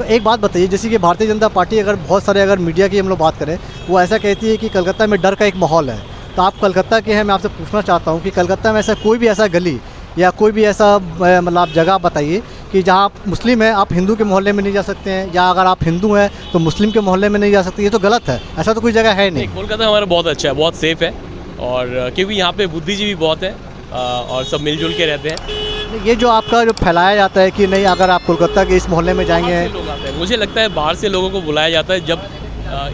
एक बात बताइए, जैसे कि भारतीय जनता पार्टी अगर बहुत सारे अगर मीडिया की हम लोग बात करें, वो ऐसा कहती है कि कलकत्ता में डर का एक माहौल है। तो आप कलकत्ता के हैं, मैं आपसे पूछना चाहता हूँ कि कलकत्ता में ऐसा कोई भी ऐसा गली या कोई भी ऐसा मतलब आप जगह बताइए कि जहाँ आप मुस्लिम हैं, आप हिंदू के मोहल्ले में नहीं जा सकते हैं, या अगर आप हिंदू हैं तो मुस्लिम के मोहल्ले में नहीं जा सकते। ये तो गलत है, ऐसा तो कोई जगह है नहीं। कोलकाता हमारा बहुत अच्छा है, बहुत सेफ़ है, और क्योंकि यहाँ पे बुद्धिजीवी बहुत है और सब मिलजुल के रहते हैं। ये जो आपका जो फैलाया जाता है कि नहीं अगर आप कोलकाता के इस मोहल्ले में जाएंगे, बाहर से लोग आते हैं, मुझे लगता है बाहर से लोगों को बुलाया जाता है जब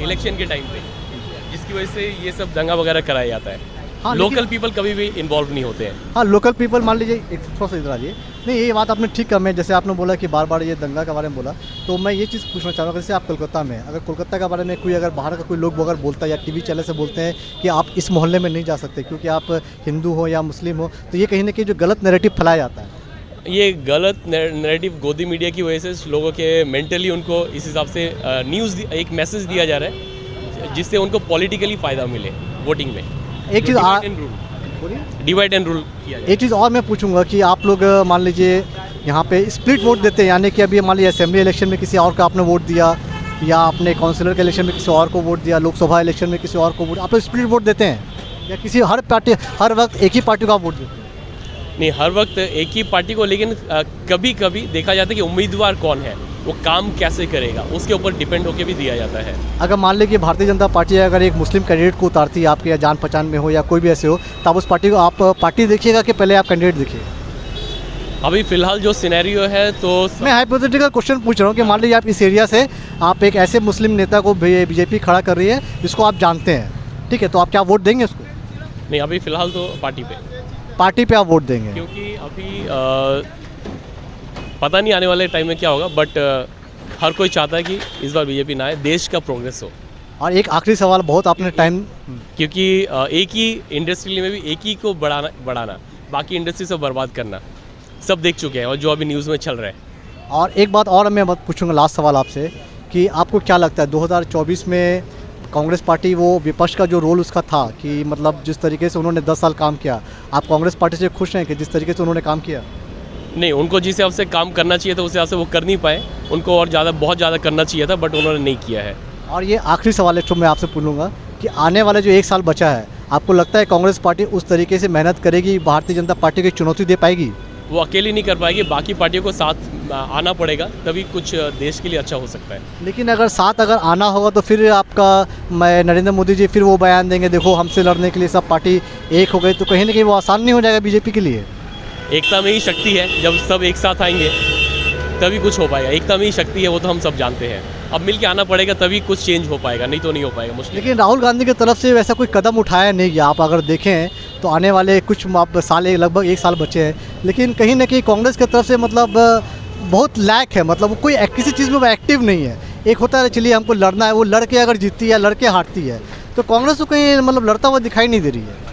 इलेक्शन के टाइम पे, जिसकी वजह से ये सब दंगा वगैरह कराया जाता है। हाँ, लोकल पीपल कभी भी इन्वॉल्व नहीं होते हैं। हाँ, लोकल पीपल मान लीजिए, एक थोड़ा सा इधर आ जाइए। नहीं, ये बात आपने ठीक कहा। मैं जैसे आपने बोला कि बार बार ये दंगा के बारे में बोला, तो मैं ये चीज़ पूछना चाहूँगा, जैसे आप कोलकाता में, अगर कोलकाता के बारे में कोई अगर बाहर का कोई लोग अगर बोलता है या टीवी चैनल से बोलते हैं कि आप इस मोहल्ले में नहीं जा सकते क्योंकि आप हिंदू हो या मुस्लिम हो, तो ये कहीं ना कहीं जो गलत नैरेटिव फैलाया जाता है। ये गलत नैरेटिव गोदी मीडिया की वजह से लोगों के मेंटली उनको इस हिसाब से न्यूज़ एक मैसेज दिया जा रहा है जिससे उनको पॉलिटिकली फ़ायदा मिले वोटिंग में। एक चीज़ डिवाइड एंड रूल किया जाए। एक चीज़ और मैं पूछूंगा कि आप लोग मान लीजिए यहाँ पे स्प्लिट वोट देते हैं, यानी कि अभी मान लीजिए असेंबली इलेक्शन में किसी और का आपने वोट दिया, या आपने काउंसिलर के इलेक्शन में किसी और को वोट दिया, लोकसभा इलेक्शन में किसी और को वोट, आप लोग स्प्लिट वोट देते हैं या किसी हर पार्टी हर वक्त एक ही पार्टी को आप वोट देते हैं? नहीं, हर वक्त एक ही पार्टी को, लेकिन कभी कभी देखा जाता है कि उम्मीदवार कौन है, वो काम कैसे करेगा, उसके ऊपर डिपेंड होकर भी दिया जाता है। अगर मान लीजिए भारतीय जनता पार्टी अगर एक मुस्लिम कैंडिडेट को उतारती है आपके या जान पहचान में हो या कोई भी ऐसे हो, तो आप उस पार्टी को आप पार्टी देखिएगा कि पहले आप कैंडिडेट देखिएगा? अभी फिलहाल जो सिनेरियो है, तो मैं हाइपोथेटिकल क्वेश्चन पूछ रहा हूँ कि मान लीजिए आप इस एरिया से आप एक ऐसे मुस्लिम नेता को बीजेपी खड़ा कर रही है जिसको आप जानते हैं, ठीक है, तो आप क्या वोट देंगे उसको? नहीं, अभी फ़िलहाल तो पार्टी पे आप वोट देंगे? क्योंकि अभी पता नहीं आने वाले टाइम में क्या होगा, बट हर कोई चाहता है कि इस बार बीजेपी ना आए, देश का प्रोग्रेस हो। और एक आखिरी सवाल, बहुत आपने टाइम, क्योंकि एक ही इंडस्ट्री में भी एक ही को बढ़ाना, बाकी इंडस्ट्री से बर्बाद करना, सब देख चुके हैं और जो अभी न्यूज़ में चल रहा है। और एक बात और मैं पूछूंगा, लास्ट सवाल आपसे, कि आपको क्या लगता है 2024 में कांग्रेस पार्टी, वो विपक्ष का जो रोल उसका था कि मतलब जिस तरीके से उन्होंने 10 साल काम किया, आप कांग्रेस पार्टी से खुश हैं कि जिस तरीके से उन्होंने काम किया? नहीं, उनको जिस हिसाब से काम करना चाहिए था उस हिसाब से वो कर नहीं पाए, उनको और ज़्यादा बहुत ज़्यादा करना चाहिए था, बट उन्होंने नहीं किया है। और ये आखिरी सवाल है जो मैं आपसे पूछूंगा कि आने वाले जो 1 साल बचा है, आपको लगता है कांग्रेस पार्टी उस तरीके से मेहनत करेगी, भारतीय जनता पार्टी की चुनौती दे पाएगी? वो अकेली नहीं कर पाएगी, बाकी पार्टियों को साथ आना पड़ेगा, तभी कुछ देश के लिए अच्छा हो सकता है। लेकिन अगर साथ अगर आना होगा तो फिर आपका नरेंद्र मोदी जी फिर वो बयान देंगे, देखो हमसे लड़ने के लिए सब पार्टी एक हो गई, तो कहीं ना कहीं वो आसान नहीं हो जाएगा बीजेपी के लिए? एकता में ही शक्ति है, जब सब एक साथ आएंगे तभी कुछ हो पाएगा। एकता में ही शक्ति है, वो तो हम सब जानते हैं। अब मिल के आना पड़ेगा तभी कुछ चेंज हो पाएगा, नहीं तो नहीं हो पाएगा मुश्किल। लेकिन राहुल गांधी की तरफ से वैसा कोई कदम उठाया नहीं गया। आप अगर देखें तो आने वाले कुछ साल, लगभग 1 साल बचे हैं, लेकिन कहीं ना कहीं कांग्रेस की तरफ से मतलब बहुत लैक है, मतलब कोई किसी चीज़ में वो एक्टिव नहीं है। एक होता है चलिए हमको लड़ना है, वो लड़के अगर जीतती है, लड़के हारती है, तो कांग्रेस को कहीं मतलब लड़ता हुआ दिखाई नहीं दे रही है।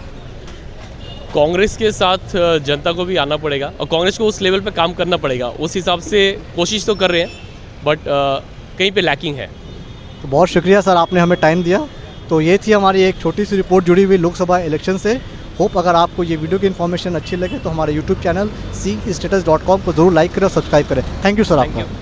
कांग्रेस के साथ जनता को भी आना पड़ेगा और कांग्रेस को उस लेवल पे काम करना पड़ेगा। उस हिसाब से कोशिश तो कर रहे हैं, बट कहीं पे लैकिंग है। तो बहुत शुक्रिया सर, आपने हमें टाइम दिया। तो ये थी हमारी एक छोटी सी रिपोर्ट जुड़ी हुई लोकसभा इलेक्शन से। होप अगर आपको ये वीडियो की इन्फॉर्मेशन अच्छी लगे तो हमारे यूट्यूब चैनल cstatus.com को ज़रूर लाइक करें और सब्सक्राइब करें। थैंक यू सर आपका।